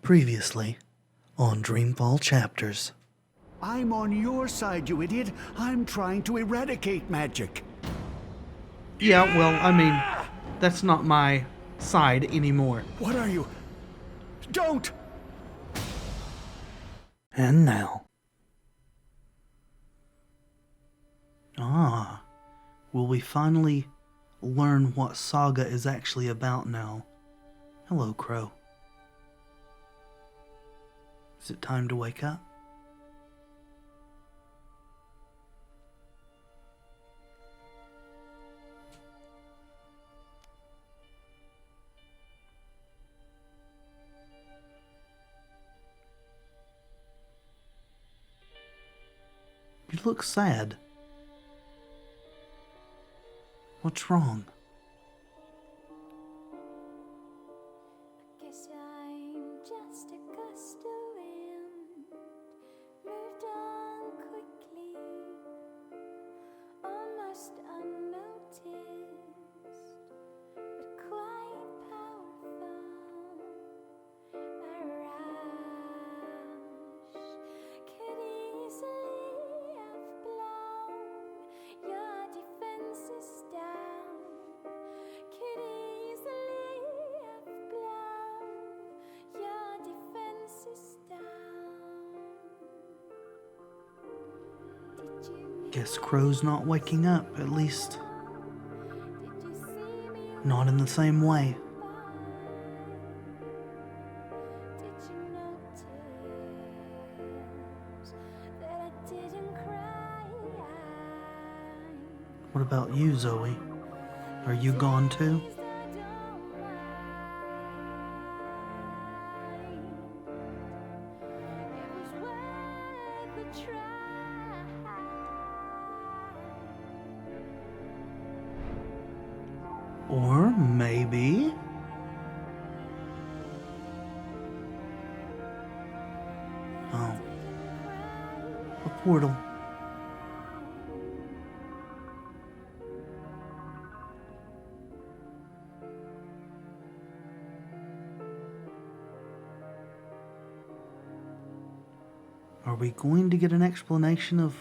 Previously on Dreamfall Chapters. I'm on your side, you idiot. I'm trying to eradicate magic. Yeah, well, I mean, that's not my side anymore. What are you? Don't! And now. Will we finally learn what Saga is actually about now? Hello, Crow. Is it time to wake up? You look sad. What's wrong? Guess I'm just a gust of wind, moved on quickly, almost unnoticed, but quite powerful. A rush could easily have blown your defenses down. Could easily have blown your defenses down. Did you Guess Crow's not waking up, at least Did you see me not in the same way. Did you notice that I didn't cry? What about you, Zoe? Are you gone too? Please don't mind. It was worth a try. Or maybe... Oh, a portal. Are we going to get an explanation of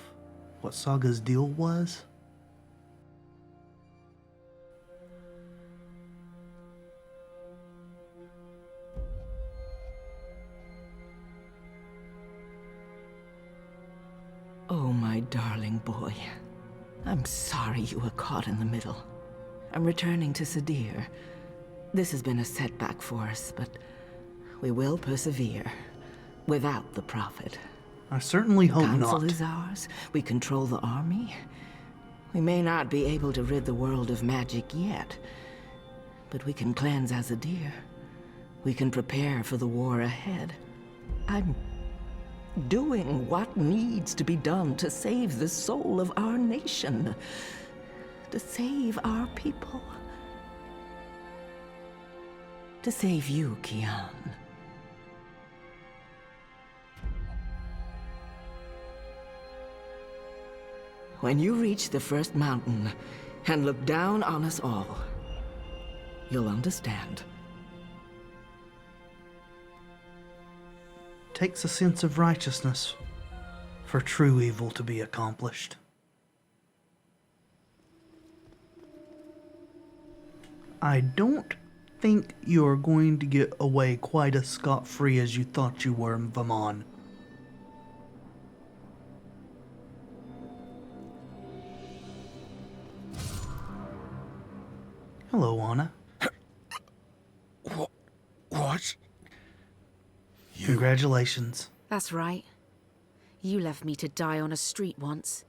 what Saga's deal was? Oh, my darling boy. I'm sorry you were caught in the middle. I'm returning to Sadir. This has been a setback for us, but we will persevere. Without the Prophet. I certainly hope Council not. is ours. We control the army. We may not be able to rid the world of magic yet, but we can cleanse Azadir. We can prepare for the war ahead. I'm doing what needs to be done to save the soul of our nation. To save our people. To save you, Kian. When you reach the first mountain and look down on us all, you'll understand. Takes a sense of righteousness for true evil to be accomplished. I don't think you're going to get away quite as scot-free as you thought you were, Vamon. Hello, Anna. What? Congratulations. That's right. You left me to die on a street once.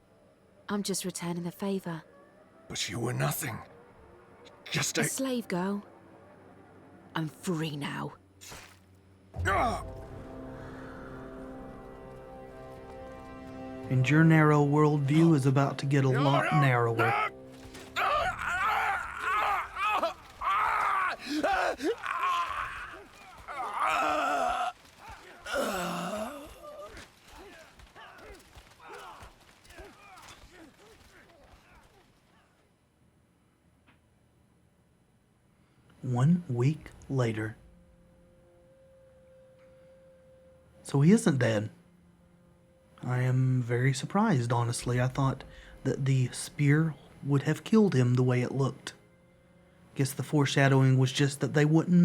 I'm just returning the favor. But you were nothing. Just A slave girl. I'm free now. And your narrow worldview is about to get a lot narrower. One week later. So he isn't dead. I am very surprised, honestly. I thought that the spear would have killed him the way it looked. Guess the foreshadowing was just that they wouldn't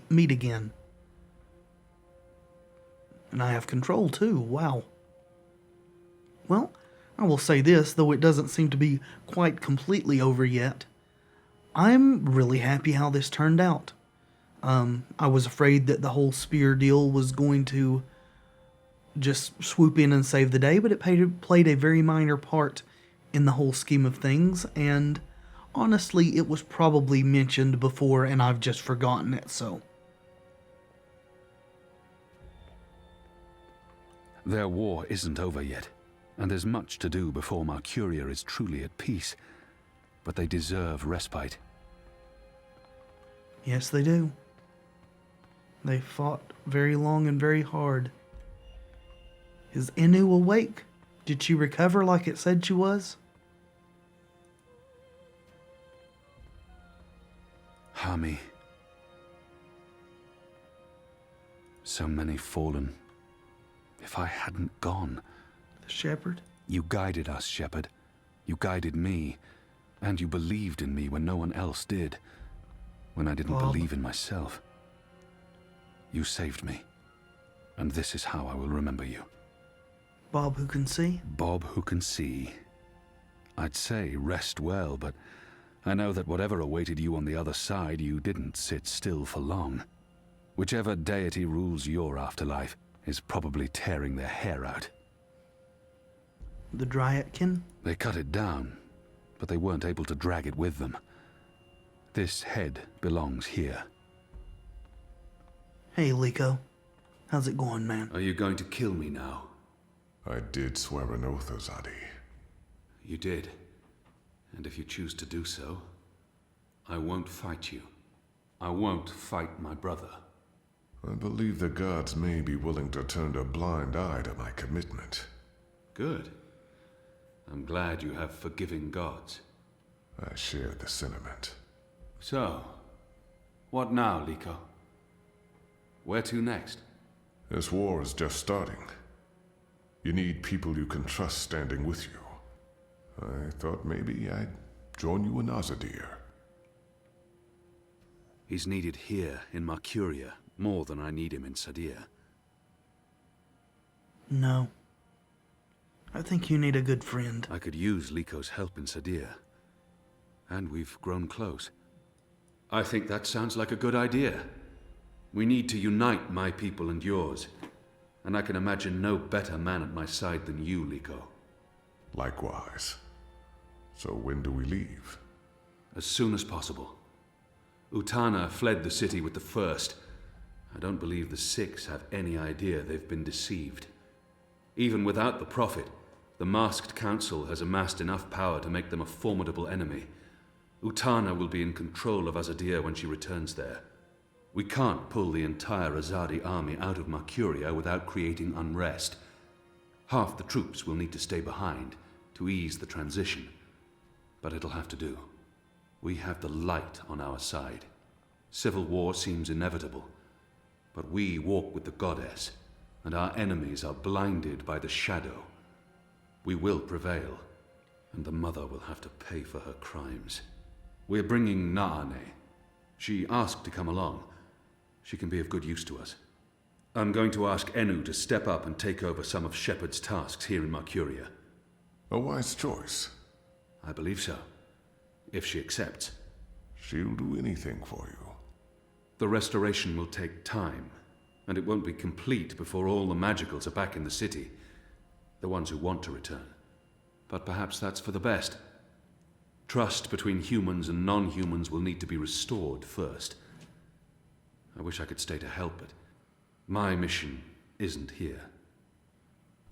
meet again. And I have control too, wow. Well, I will say this, though it doesn't seem to be quite completely over yet. I'm really happy how this turned out. I was afraid that the whole spear deal was going to just swoop in and save the day, but it played a very minor part in the whole scheme of things, and honestly, it was probably mentioned before and I've just forgotten it, so. Their war isn't over yet, and there's much to do before Mercuria is truly at peace, but they deserve respite. Yes, they do. They fought very long and very hard. Is Inu awake? Did she recover like it said she was? Hami. So many fallen. If I hadn't gone. The shepherd? You guided us, shepherd. You guided me. And you believed in me when no one else did. When I didn't believe in myself. You saved me. And this is how I will remember you. Bob who can see? Bob who can see. I'd say rest well, but I know that whatever awaited you on the other side, you didn't sit still for long. Whichever deity rules your afterlife is probably tearing their hair out. The Dryatkin? They cut it down, but they weren't able to drag it with them. This head belongs here. Hey, Liko. How's it going, man? Are you going to kill me now? I did swear an oath, Azadi. You did. And if you choose to do so, I won't fight you. I won't fight my brother. I believe the gods may be willing to turn a blind eye to my commitment. Good. I'm glad you have forgiving gods. I share the sentiment. So, what now, Liko? Where to next? This war is just starting. You need people you can trust standing with you. I thought maybe I'd join you in Azadir. He's needed here in Mercuria more than I need him in Sadir. No. I think you need a good friend. I could use Liko's help in Sadir. And we've grown close. I think that sounds like a good idea. We need to unite my people and yours. And I can imagine no better man at my side than you, Liko. Likewise. So when do we leave? As soon as possible. Utana fled the city with the first. I don't believe the Six have any idea they've been deceived. Even without the Prophet, the Masked Council has amassed enough power to make them a formidable enemy. Utana will be in control of Azadir when she returns there. We can't pull the entire Azadi army out of Mercuria without creating unrest. Half the troops will need to stay behind to ease the transition. But it'll have to do. We have the light on our side. Civil war seems inevitable. But we walk with the goddess, and our enemies are blinded by the shadow. We will prevail, and the mother will have to pay for her crimes. We're bringing Naane. She asked to come along. She can be of good use to us. I'm going to ask Enu to step up and take over some of Shepard's tasks here in Mercuria. A wise choice. I believe so, if she accepts. She'll do anything for you. The restoration will take time, and it won't be complete before all the magicals are back in the city. The ones who want to return. But perhaps that's for the best. Trust between humans and non-humans will need to be restored first. I wish I could stay to help, but my mission isn't here.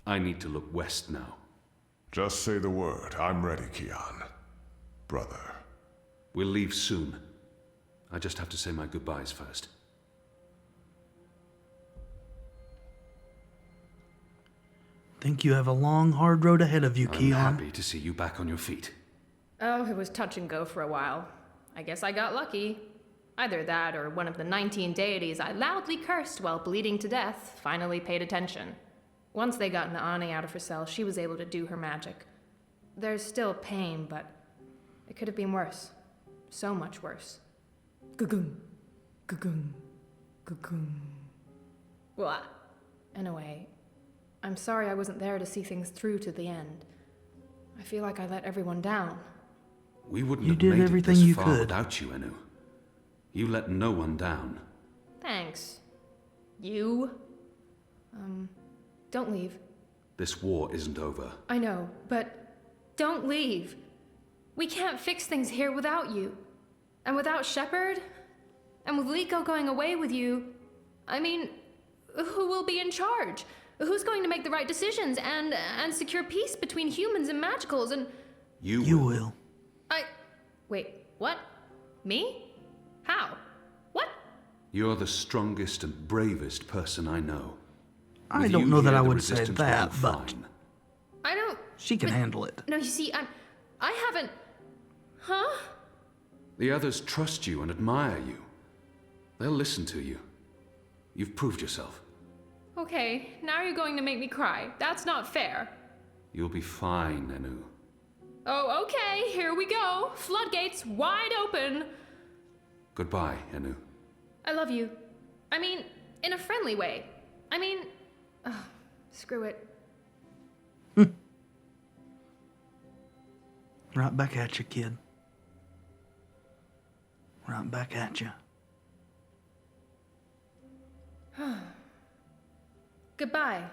I need to look west now. Just say the word. I'm ready, Kian. Brother. We'll leave soon. I just have to say my goodbyes first. Think you have a long, hard road ahead of you, I'm Kian. happy to see you back on your feet. Oh, it was touch and go for a while. I guess I got lucky. Either that or one of the 19 deities I loudly cursed while bleeding to death finally paid attention. Once they got Naane out of her cell, she was able to do her magic. There's still pain, but it could have been worse. So much worse. Gugum. Gugum. Gugum. Well, in a way, I'm sorry I wasn't there to see things through to the end. I feel like I let everyone down. We wouldn't You have did made everything it this you far could. without you, Enu. You let no one down. Thanks. You? Don't leave. This war isn't over. I know, but don't leave. We can't fix things here without you. And without Shepard? And with Liko going away with you, I mean, who will be in charge? Who's going to make the right decisions and secure peace between humans and magicals and... You will. Wait, what? Me? How? What? You're the strongest and bravest person I know. I With don't you know that here, I the would say resistance will that, be but fine. I don't... she can but- handle it. No, you see, I haven't... Huh? The others trust you and admire you. They'll listen to you. You've proved yourself. Okay, now you're going to make me cry. That's not fair. You'll be fine, Enu. Oh, okay, here we go. Floodgates wide open. Goodbye, Enu. I love you. I mean, in a friendly way. I mean... screw it. Right back at you, kid. Right back at you. Goodbye,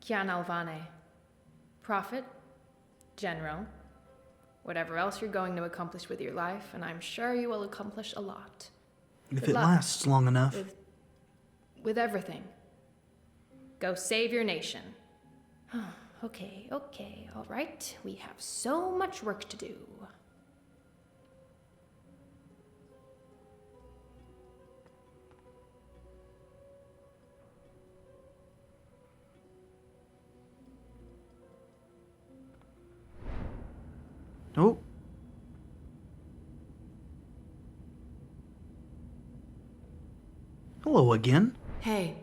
Kian Alvane. Prophet, General, whatever else you're going to accomplish with your life, and I'm sure you will accomplish a lot. If Good it luck. lasts long enough. With everything. Go save your nation. Okay, all right. We have so much work to do. Oh. Hello again. Hey,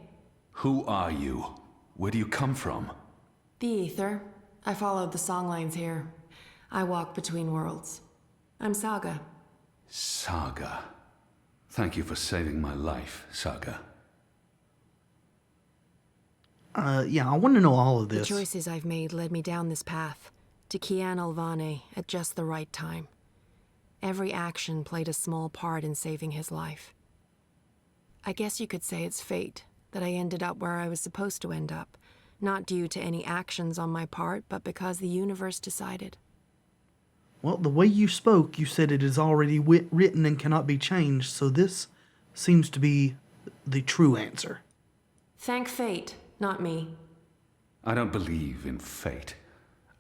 Who are you? Where do you come from? the Ether. I followed the songlines here. I walk between worlds. I'm Saga. Saga. Thank you for saving my life, Saga. Yeah, I want to know all of The this. choices I've made led me down this path, to Kian Alvane at just the right time. Every action played a small part in saving his life. I guess you could say it's fate that I ended up where I was supposed to end up, not due to any actions on my part, but because the universe decided. Well, the way you spoke, you said it is already written and cannot be changed, so this seems to be the true answer. Thank fate, not me. I don't believe in fate.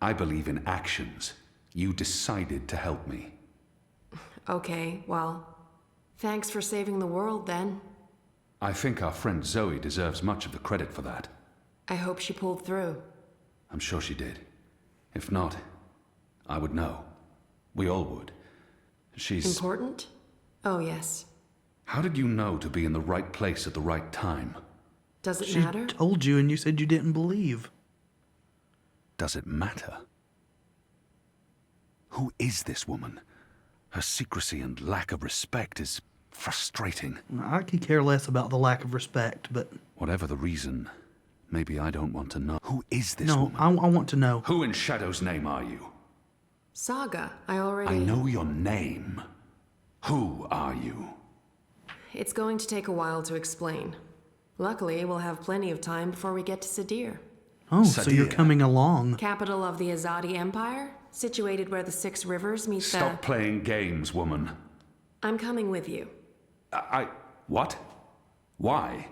I believe in actions. You decided to help me. Okay, well, thanks for saving the world then. I think our friend Zoe deserves much of the credit for that. I hope she pulled through. I'm sure she did. If not, I would know. We all would. She's... Important? Oh, yes. How did you know to be in the right place at the right time? Does it She matter? told you and you said you didn't believe. Does it matter? Who is this woman? Her secrecy and lack of respect is frustrating. I could care less about the lack of respect, but... Whatever the reason, maybe I don't want to know. Who is this No, woman? I want to know. Who in Shadow's name are you? Saga, I already... I know your name. Who are you? It's going to take a while to explain. Luckily, we'll have plenty of time before we get to Sadir. Oh, so you're Sadir. coming along. Capital of the Azadi Empire, situated where the 6 rivers meet Stop playing games, woman. I'm coming with you. What? Why?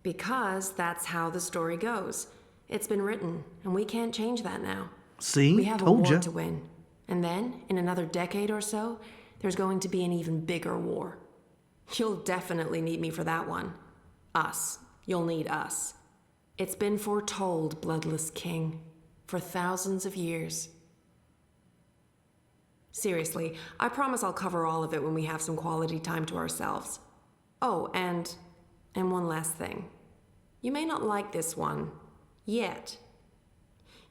Because that's how the story goes. It's been written, and we can't change that now. See? We have a Told war ya. to win. And then, in another decade or so, there's going to be an even bigger war. You'll definitely need me for that one. Us. You'll need us. It's been foretold, Bloodless King, for thousands of years. Seriously, I promise I'll cover all of it when we have some quality time to ourselves. Oh, and one last thing. You may not like this one yet.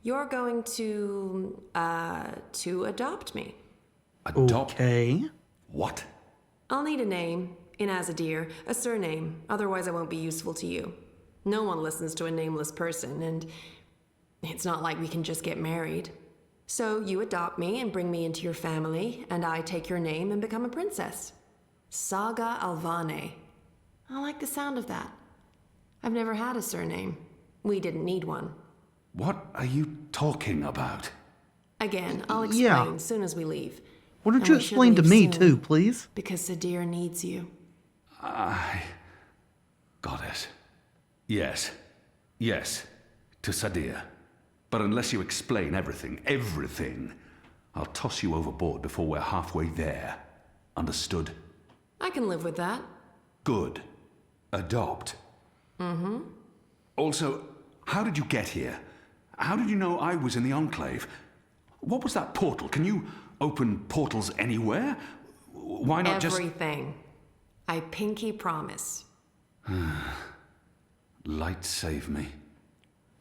You're going to adopt me. Adopt? Okay. What? I'll need a name in Azadir, a surname, otherwise I won't be useful to you. No one listens to a nameless person, and it's not like we can just get married. So you adopt me and bring me into your family, and I take your name and become a princess. Saga Alvane. I like the sound of that. I've never had a surname. We didn't need one. What are you talking about? Again, I'll explain Yeah. soon as we leave. Why don't And you we should explain to leave me soon, too, please? Because Sadir needs you. I got it. Yes. Yes. To Sadir. But unless you explain everything, I'll toss you overboard before we're halfway there. Understood? I can live with that. Good. Adopt. Mm-hmm. Also, how did you get here? How did you know I was in the Enclave? What was that portal? Can you open portals anywhere? Why not Everything. I pinky promise. Light save me.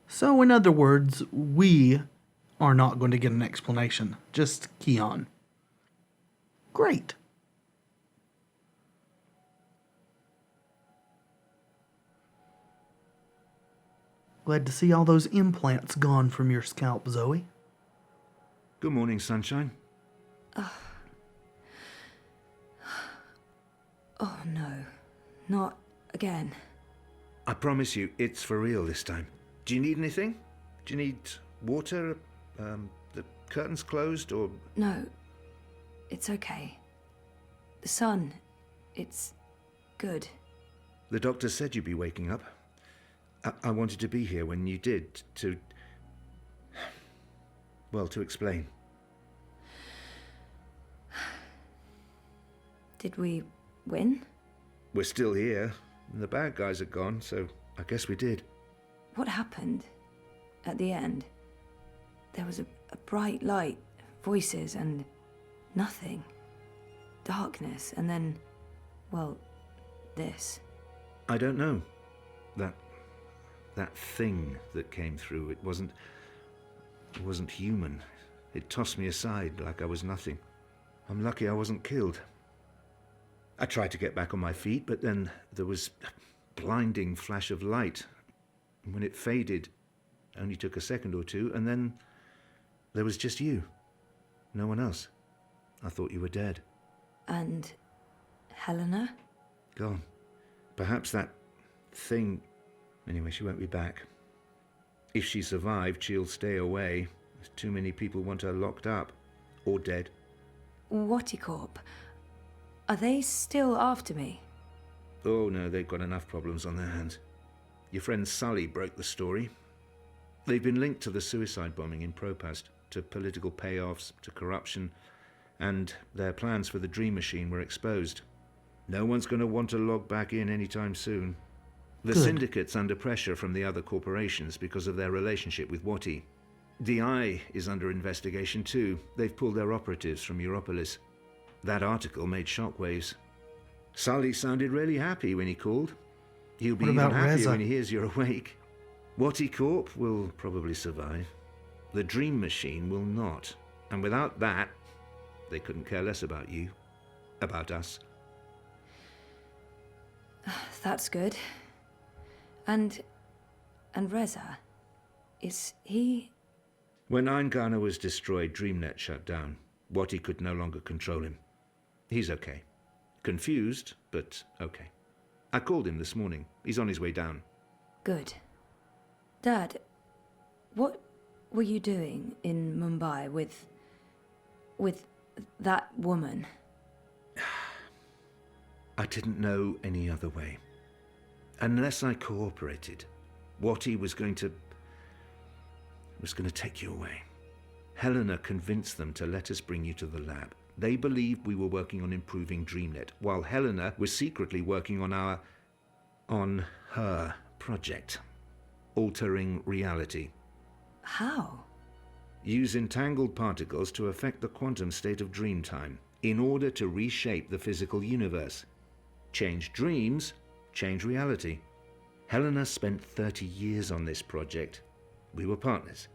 So, in other words, we are not going to get an explanation. Just Keon. Great. Glad to see all those implants gone from your scalp, Zoe. Good morning, sunshine. Oh no, not again. I promise you, it's for real this time. Do you need anything? Do you need water? The curtains closed, or...? No, it's okay. The sun, it's good. The doctor said you'd be waking up. I wanted to be here when you did, to explain. Did we win? We're still here, and the bad guys are gone, so I guess we did. What happened at the end? There was a bright light, voices, and nothing. Darkness, and then, well, this. I don't know. That thing that came through, it wasn't human. It tossed me aside like I was nothing. I'm lucky I wasn't killed. I tried to get back on my feet, but then there was a blinding flash of light. And when it faded, it only took a second or two, and then there was just you. No one else. I thought you were dead. And Helena? Gone. Perhaps that thing... Anyway, she won't be back. If she survived, she'll stay away. Too many people want her locked up. Or dead. Watticorp. Are they still after me? Oh no, they've got enough problems on their hands. Your friend Sully broke the story. They've been linked to the suicide bombing in Propast, to political payoffs, to corruption, and their plans for the Dream Machine were exposed. No one's going to want to log back in anytime soon. The Good. syndicate's under pressure from the other corporations because of their relationship with Wati. DI is under investigation too. They've pulled their operatives from Europolis. That article made shockwaves. Sully sounded really happy when he called. He'll be What even about happier Reza? when he hears you're awake. Wati Corp will probably survive. The Dream Machine will not. And without that, they couldn't care less about you. About us. That's good. And Reza, is he... When Eingana was destroyed, DreamNet shut down. Wati could no longer control him. He's okay. Confused, but okay. I called him this morning. He's on his way down. Good. Dad, what were you doing in Mumbai with that woman? I didn't know any other way. Unless I cooperated, Wati was going to take you away. Helena convinced them to let us bring you to the lab. They believed we were working on improving DreamNet, while Helena was secretly working on her project, altering reality. How? Use entangled particles to affect the quantum state of Dreamtime in order to reshape the physical universe. Change dreams, change reality. Helena spent 30 years on this project. We were partners.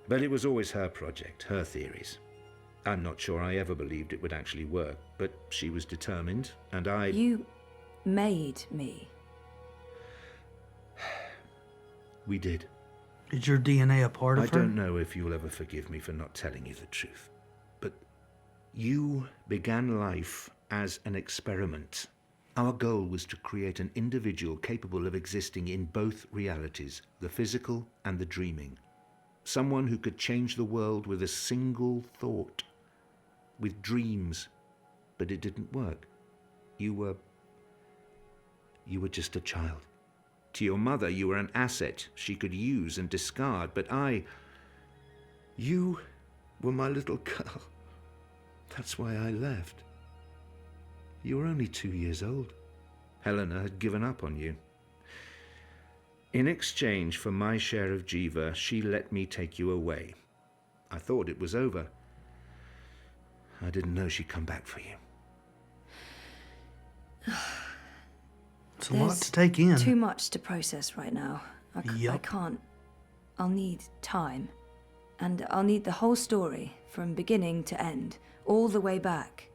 But it was always her project, her theories. I'm not sure I ever believed it would actually work, but she was determined, and I... You made me. We did. Is your DNA a part of her? I don't know if you'll ever forgive me for not telling you the truth, but you began life as an experiment. Our goal was to create an individual capable of existing in both realities, the physical and the dreaming. Someone who could change the world with a single thought, with dreams. But it didn't work. You were just a child. To your mother, you were an asset she could use and discard, but you were my little girl. That's why I left. You were only 2 years old. Helena had given up on you. In exchange for my share of Jiva, she let me take you away. I thought it was over. I didn't know she'd come back for you. It's a lot to take in. Too much to process right now. I Yep. can't. I'll need time. And I'll need the whole story, from beginning to end, all the way back.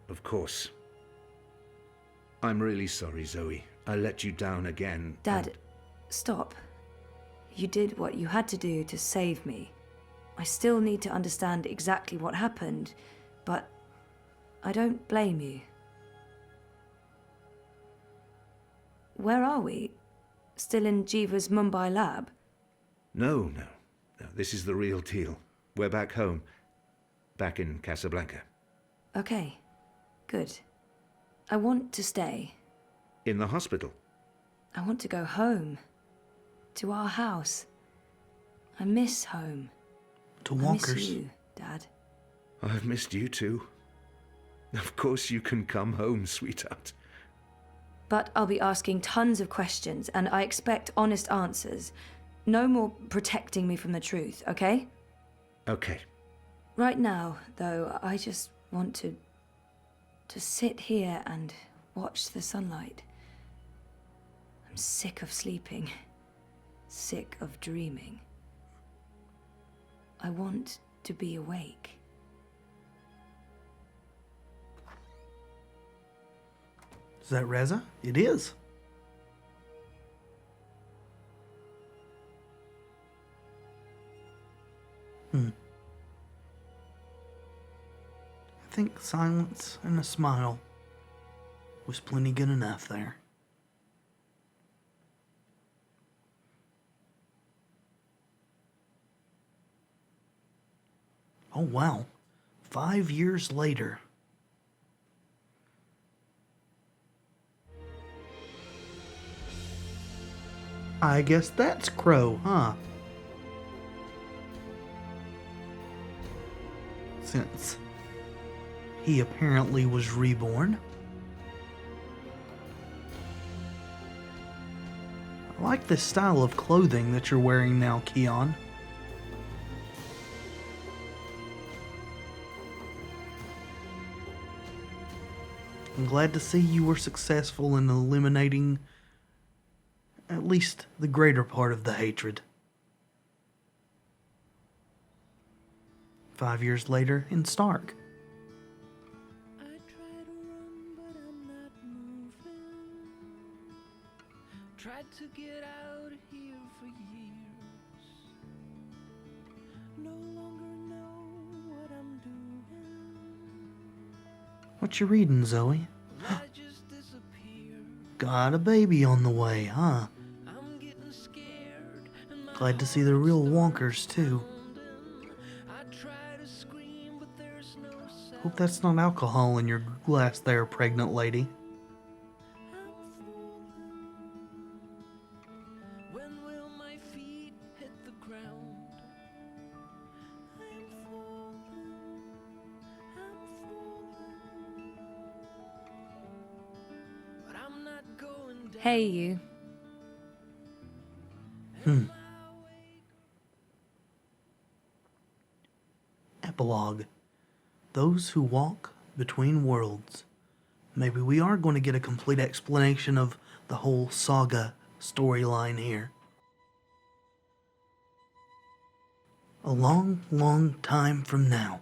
Of course. I'm really sorry, Zoe. I let you down again. Dad, stop. You did what you had to do to save me. I still need to understand exactly what happened, but I don't blame you. Where are we? Still in Jiva's Mumbai lab? No. This is the real deal. We're back home. Back in Casablanca. Okay, good. I want to stay. In the hospital. I want to go home. To our house. I miss home. To I Walker's. miss you, Dad. I've missed you too. Of course you can come home, sweetheart. But I'll be asking tons of questions, and I expect honest answers. No more protecting me from the truth, okay? Okay. Right now, though, I just want to sit here and watch the sunlight. I'm sick of sleeping. Sick of dreaming. I want to be awake. Is that Reza? It is. I think silence and a smile was plenty good enough there. Oh wow, 5 years later. I guess that's Crow, huh? Since he apparently was reborn. I like this style of clothing that you're wearing now, Keon. I'm glad to see you were successful in eliminating at least the greater part of the hatred. 5 years later in Stark. I try to run, but I'm not moving. Tried to get out of here for years. No longer know what I'm doing. What you reading, Zoe? I just disappear. Got a baby on the way, huh? I'm getting scared. And my Glad to see the real wonkers, too. I try to scream, but there's no sound. Hope that's not alcohol in your glass there, pregnant lady. When will my feet hit the ground? I'm falling. But I'm not going down. Hey, you. Epilogue. Those who walk between worlds. Maybe we are going to get a complete explanation of the whole saga storyline here. A long, long time from now.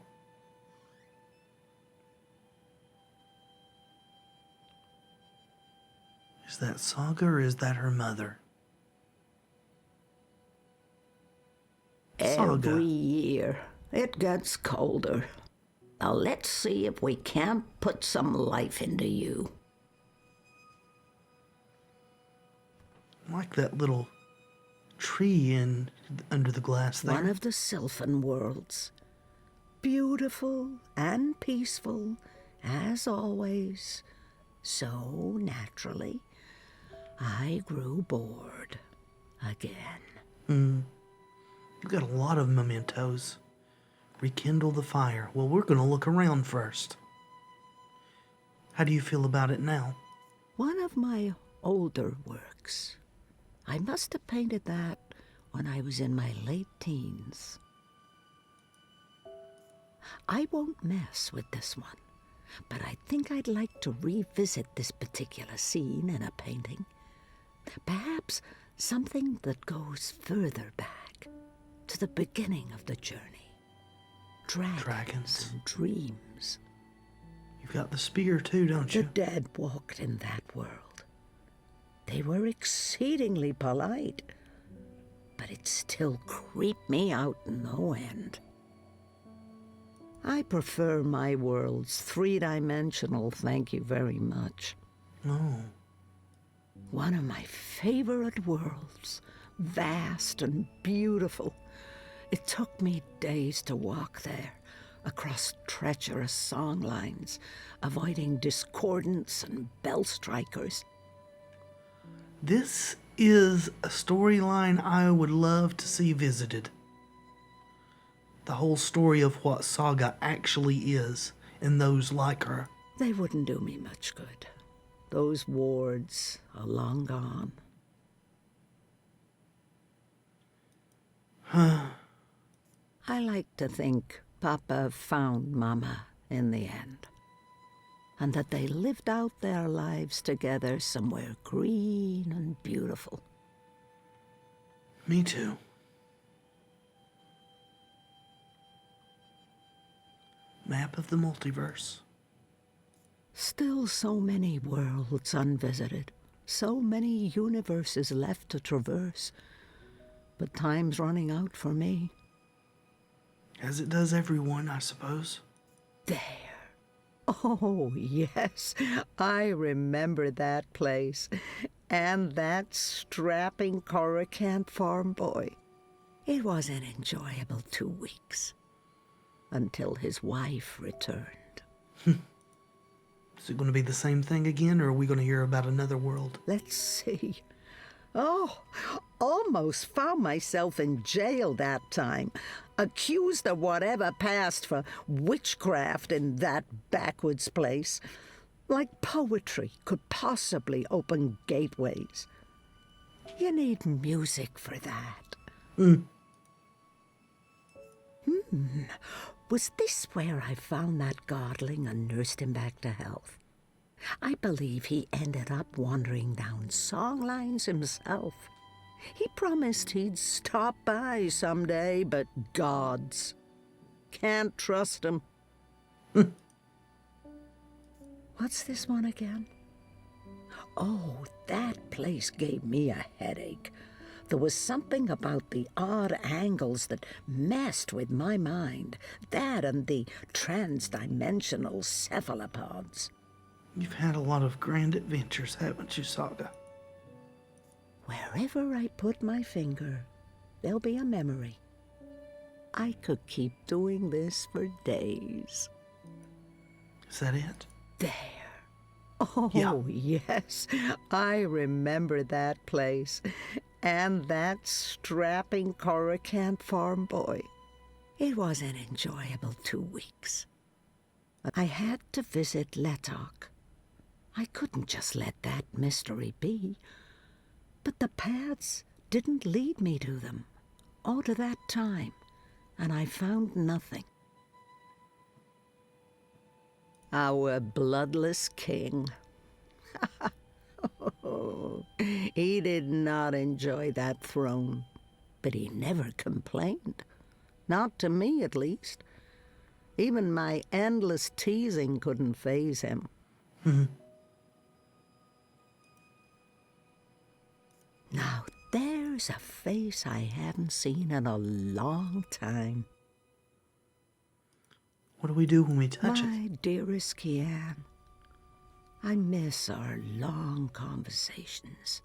Is that Saga or is that her mother? Saga. Every year, it gets colder. Now let's see if we can't put some life into you. Like that little tree under the glass there. One of the Sylphan worlds. Beautiful and peaceful, as always. So naturally, I grew bored again. You've got a lot of mementos. Rekindle the fire. Well, we're going to look around first. How do you feel about it now? One of my older works. I must have painted that when I was in my late teens. I won't mess with this one, but I think I'd like to revisit this particular scene in a painting. Perhaps something that goes further back, to the beginning of the journey. Dragons and dreams. You've got the spear too, don't you? The dead walked in that world. They were exceedingly polite, but it still creeped me out no end. I prefer my worlds three-dimensional, thank you very much. Oh. One of my favorite worlds, vast and beautiful. It took me days to walk there, across treacherous song lines, avoiding discordants and bell strikers. This is a storyline I would love to see visited. The whole story of what Saga actually is, and those like her. They wouldn't do me much good. Those wards are long gone. I like to think Papa found Mama in the end, and that they lived out their lives together somewhere green and beautiful. Me too. Map of the multiverse. Still so many worlds unvisited, so many universes left to traverse. But time's running out for me. As it does everyone, I suppose. There. Oh, yes. I remember that place. And that strapping Coruscant farm boy. It was an enjoyable 2 weeks. Until his wife returned. Is it going to be the same thing again, or are we going to hear about another world? Let's see. Oh, almost found myself in jail that time. Accused of whatever passed for witchcraft in that backwoods place. Like poetry could possibly open gateways. You need music for that. Was this where I found that godling and nursed him back to health? I believe he ended up wandering down songlines himself. He promised he'd stop by someday, but gods. Can't trust him. What's this one again? Oh, that place gave me a headache. There was something about the odd angles that messed with my mind. That and the trans-dimensional cephalopods. You've had a lot of grand adventures, haven't you, Saga? Wherever I put my finger, there'll be a memory. I could keep doing this for days. Is that it? There. Oh, yes. I remember that place. And that strapping Coruscant farm boy. It was an enjoyable 2 weeks. I had to visit Letok. I couldn't just let that mystery be. But the paths didn't lead me to them, all to that time, and I found nothing. Our bloodless king. He did not enjoy that throne, but he never complained. Not to me, at least. Even my endless teasing couldn't faze him. Now, there's a face I haven't seen in a long time. What do we do when we touch it? My dearest Kian, I miss our long conversations.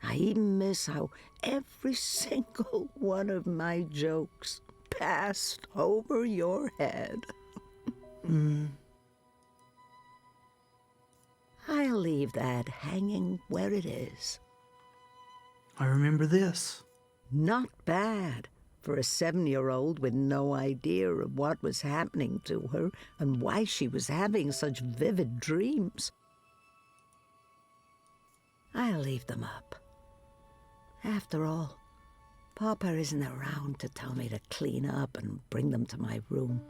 I even miss how every single one of my jokes passed over your head. I'll leave that hanging where it is. I remember this. Not bad for a 7-year-old with no idea of what was happening to her and why she was having such vivid dreams. I'll leave them up. After all, Papa isn't around to tell me to clean up and bring them to my room.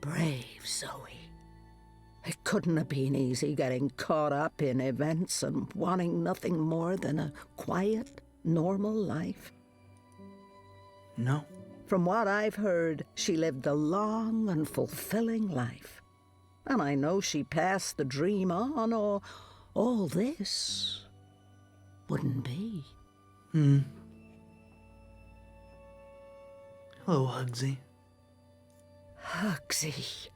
Brave Zoe. It couldn't have been easy getting caught up in events and wanting nothing more than a quiet, normal life. No. From what I've heard, she lived a long and fulfilling life. And I know she passed the dream on, or all this wouldn't be. Hello, Hugsy. Hugsy.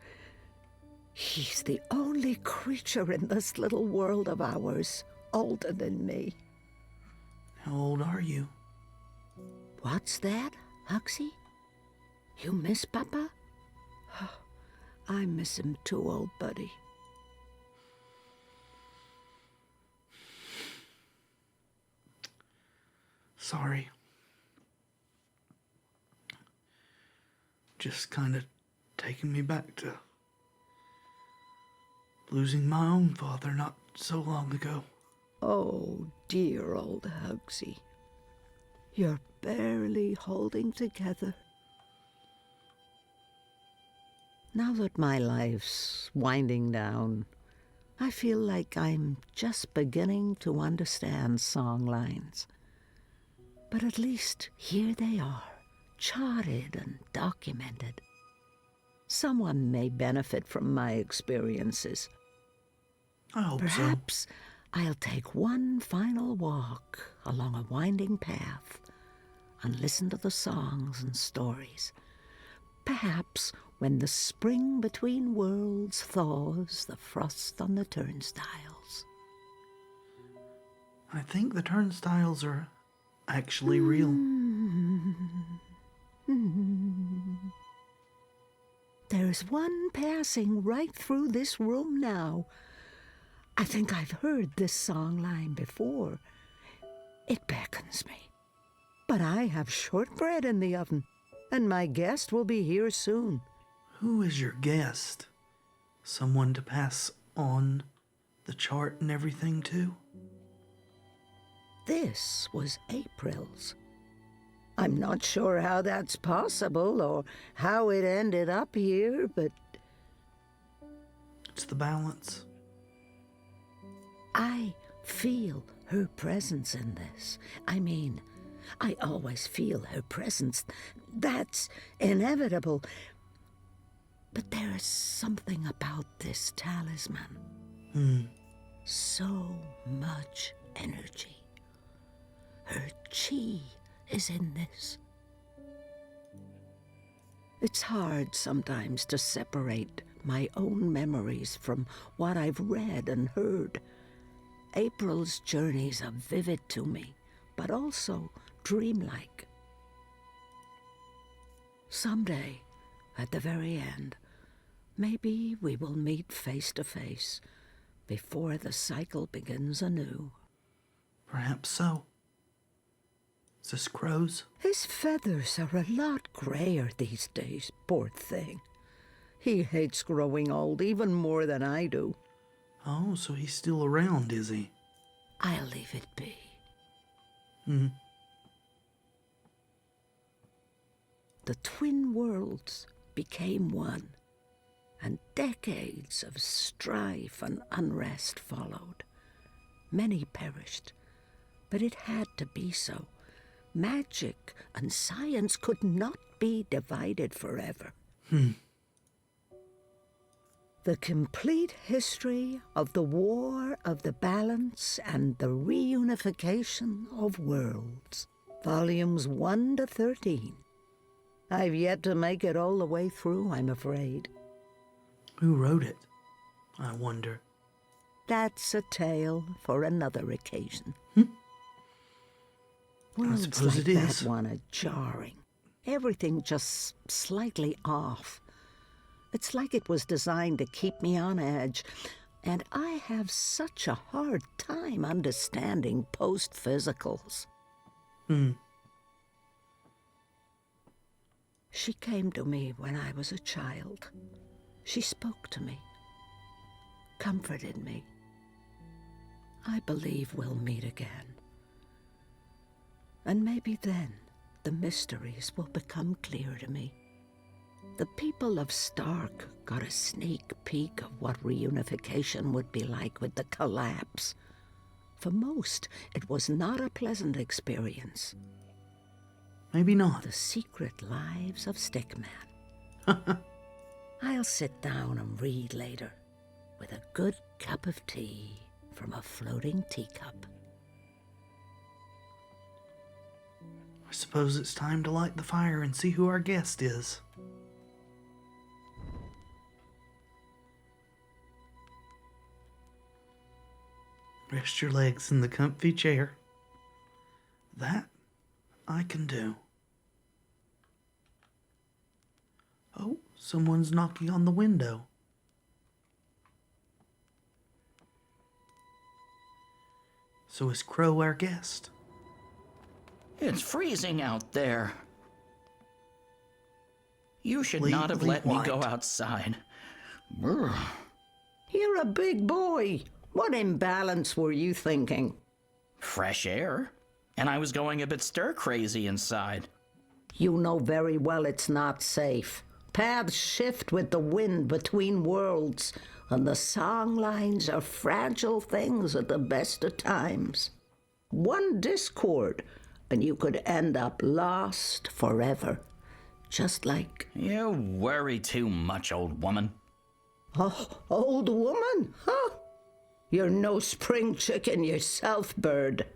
He's the only creature in this little world of ours older than me. How old are you? What's that, Hugsy? You miss Papa? I miss him too, old buddy. Sorry. Just kind of taking me back to losing my own father not so long ago. Oh, dear old Hugsy. You're barely holding together. Now that my life's winding down, I feel like I'm just beginning to understand song lines. But at least here they are, charted and documented. Someone may benefit from my experiences. I hope Perhaps I'll take one final walk along a winding path and listen to the songs and stories. Perhaps when the spring between worlds thaws the frost on the turnstiles. I think the turnstiles are actually real. There's one passing right through this room now. I think I've heard this song line before. It beckons me. But I have shortbread in the oven, and my guest will be here soon. Who is your guest? Someone to pass on the chart and everything to? This was April's. I'm not sure how that's possible or how it ended up here, but It's the balance. I feel her presence in this. I mean, I always feel her presence. That's inevitable. But there is something about this talisman. So much energy. Her chi is in this. It's hard sometimes to separate my own memories from what I've read and heard. April's journeys are vivid to me, but also dreamlike. Someday, at the very end, maybe we will meet face to face before the cycle begins anew. Perhaps so. Is this Crow's? His feathers are a lot grayer these days, poor thing. He hates growing old even more than I do. Oh, so he's still around, is he? I'll leave it be. the twin worlds became one, and decades of strife and unrest followed. Many perished, but it had to be so. Magic and science could not be divided forever. The complete history of the War of the Balance and the Reunification of Worlds. Volumes 1 to 13. I've yet to make it all the way through, I'm afraid. Who wrote it, I wonder? That's a tale for another occasion. Worlds suppose like it that is. one are jarring. Everything just slightly off. It's like it was designed to keep me on edge, and I have such a hard time understanding post-physicals. She came to me when I was a child. She spoke to me, comforted me. I believe we'll meet again. And maybe then the mysteries will become clear to me. The people of Stark got a sneak peek of what reunification would be like with the collapse. For most, it was not a pleasant experience. Maybe not. The Secret Lives of Stickman. I'll sit down and read later, with a good cup of tea from a floating teacup. I suppose it's time to light the fire and see who our guest is. Rest your legs in the comfy chair. That I can do. Oh, someone's knocking on the window. So is Crow our guest? It's freezing out there. You should not have let me go outside. Brr. You're a big boy. What imbalance were you thinking? Fresh air. And I was going a bit stir-crazy inside. You know very well it's not safe. Paths shift with the wind between worlds, and the song lines are fragile things at the best of times. One discord, and you could end up lost forever. Just like... You worry too much, old woman. Oh, old woman? Huh? You're no spring chicken yourself, bird.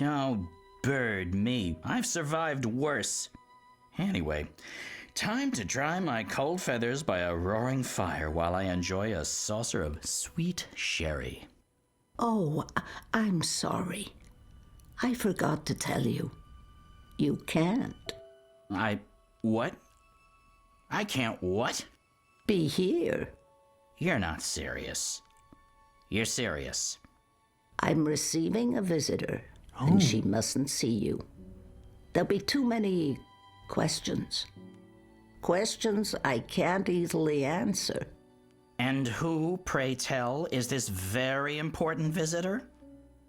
Oh, bird me. I've survived worse. Anyway, time to dry my cold feathers by a roaring fire while I enjoy a saucer of sweet sherry. Oh, I'm sorry. I forgot to tell you. You can't. What? I can't what? Be here. You're not serious. You're serious. I'm receiving a visitor, and she mustn't see you. There'll be too many questions. Questions I can't easily answer. And who, pray tell, is this very important visitor?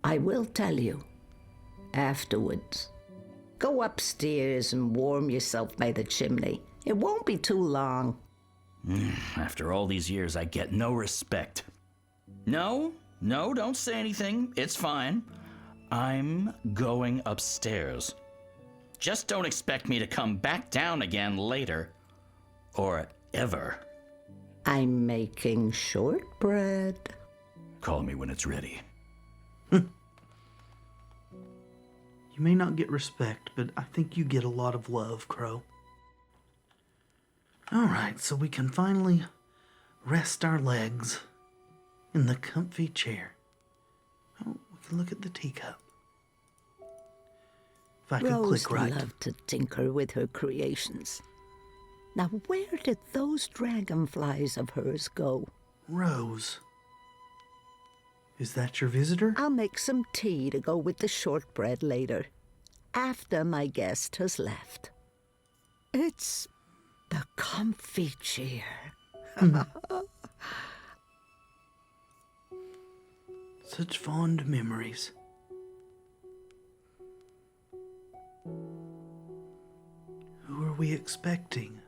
I will tell you. Afterwards. Go upstairs and warm yourself by the chimney. It won't be too long. After all these years, I get no respect. No, don't say anything. It's fine. I'm going upstairs. Just don't expect me to come back down again later. Or ever. I'm making shortbread. Call me when it's ready. You may not get respect, but I think you get a lot of love, Crow. Alright, so we can finally rest our legs in the comfy chair. Oh, we can look at the teacup. If I could Rose click right. loved to tinker with her creations. Now, where did those dragonflies of hers go? Rose. Is that your visitor? I'll make some tea to go with the shortbread later, after my guest has left. It's the comfy chair. Such fond memories. Who are were we expecting?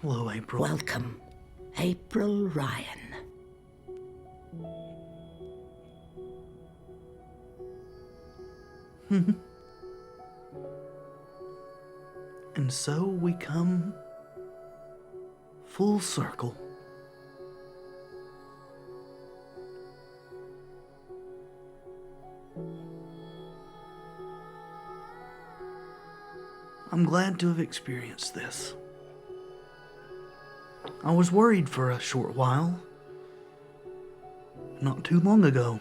Hello, April. Welcome, April Ryan. And so we come full circle. I'm glad to have experienced this. I was worried for a short while, not too long ago,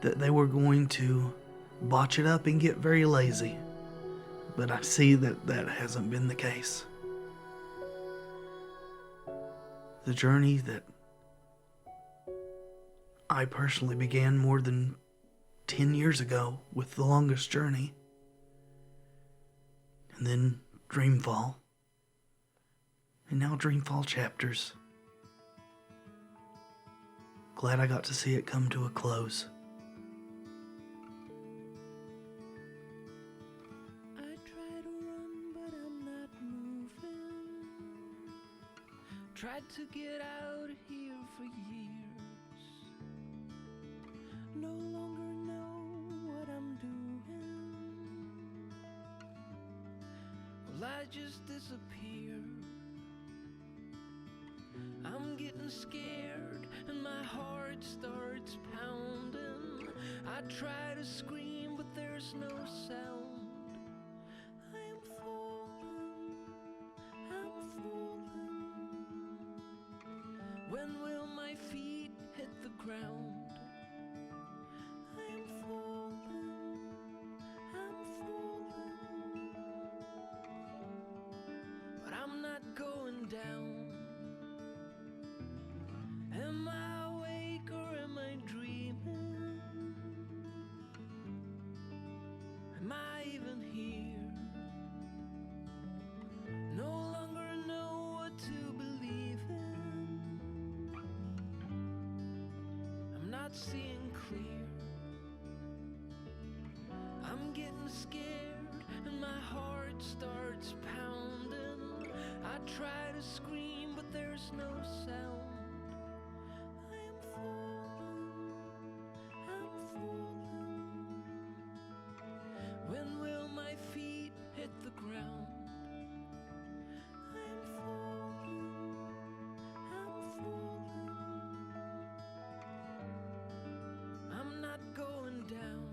that they were going to botch it up and get very lazy. But I see that that hasn't been the case. The journey that I personally began more than 10 years ago with The Longest Journey, and then Dreamfall, and now Dreamfall Chapters. Glad I got to see it come to a close. Tried to get out of here for years. No longer know what I'm doing. Well, I just disappear. I'm getting scared and my heart starts pounding. I try to scream, but there's no sound. I am falling. I'm falling. When will my feet hit the ground? I am falling, I'm falling. But I'm not going down. Am I awake or am I dreaming? Am I even here? No longer know what to believe in. I'm not seeing clear. I'm getting scared and my heart starts pounding. I try to scream, but there's no sound. I am falling, I'm falling. When will my feet hit the ground? I am falling, I'm falling. I'm not going down.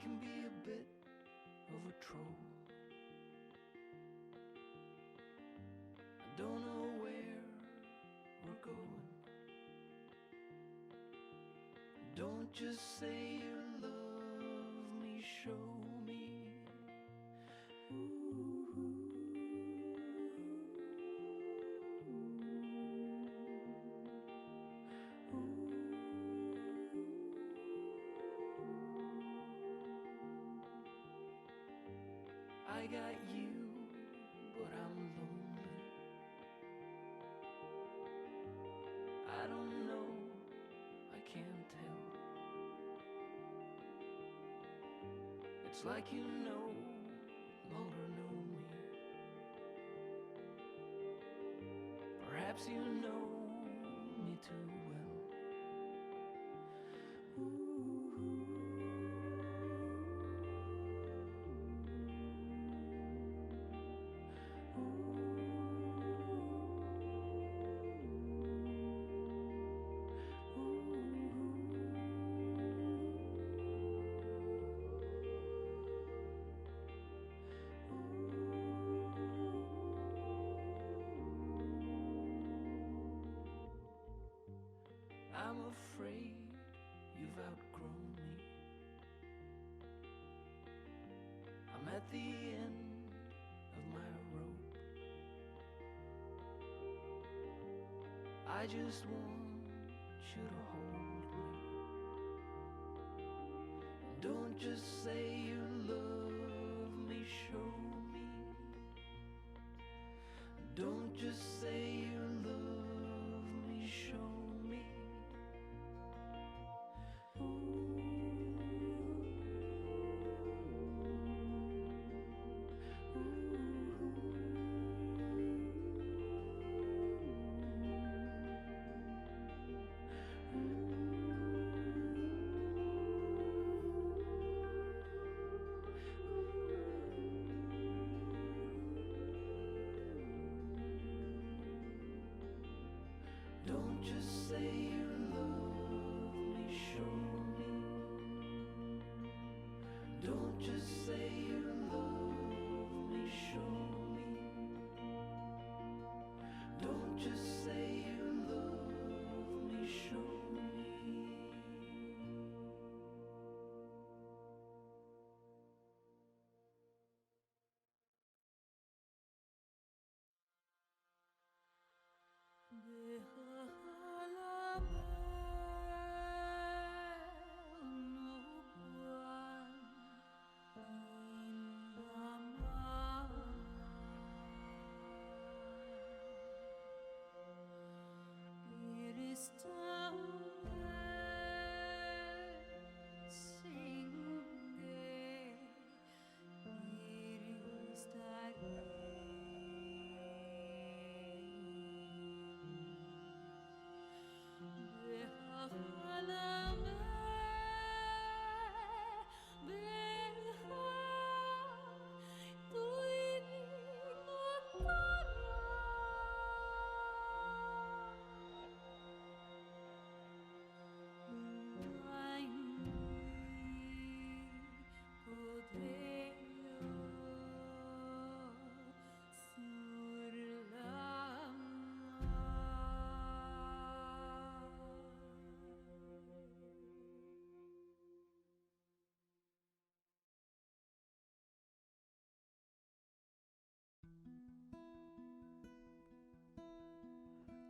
can be a bit of a troll. I don't know where we're going. Don't just say you love me, show me. I got you, but I'm lonely. I don't know, I can't tell. It's like you no longer know me. Perhaps you know me too well. I'm afraid you've outgrown me. I'm at the end of my rope. I just want you to hold me. Don't just say you love me, show me. Don't just say you love me, show me. Don't just say you love me, show me. Don't just say you love me, show me. Don't just say you love me, show me.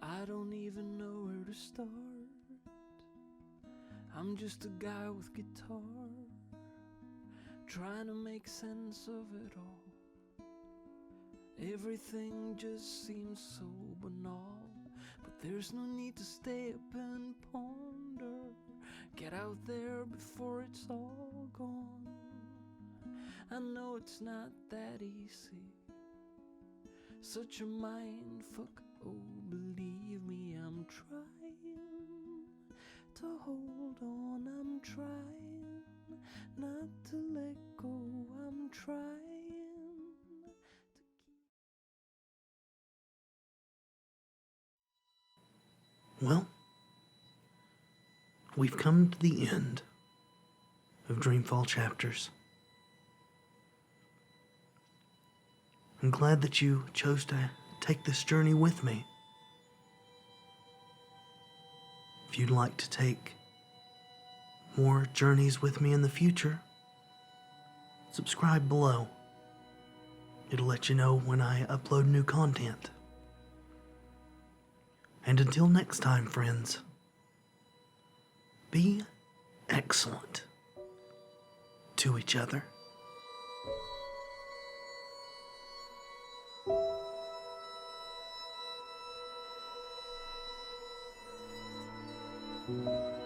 I don't even know where to start. I'm just a guy with guitar, trying to make sense of it all. Everything just seems so banal, but there's no need to stay up and ponder. Get out there before it's all gone. I know it's not that easy, such a mind fuck. Oh, believe me, I'm trying to hold on. I'm trying not to let go. I'm trying to keep. Well, we've come to the end. of Dreamfall chapters. I'm glad that you chose to take this journey with me. If you'd like to take more journeys with me in the future, subscribe below. It'll let you know when I upload new content. And until next time, friends, be excellent to each other. Thank you.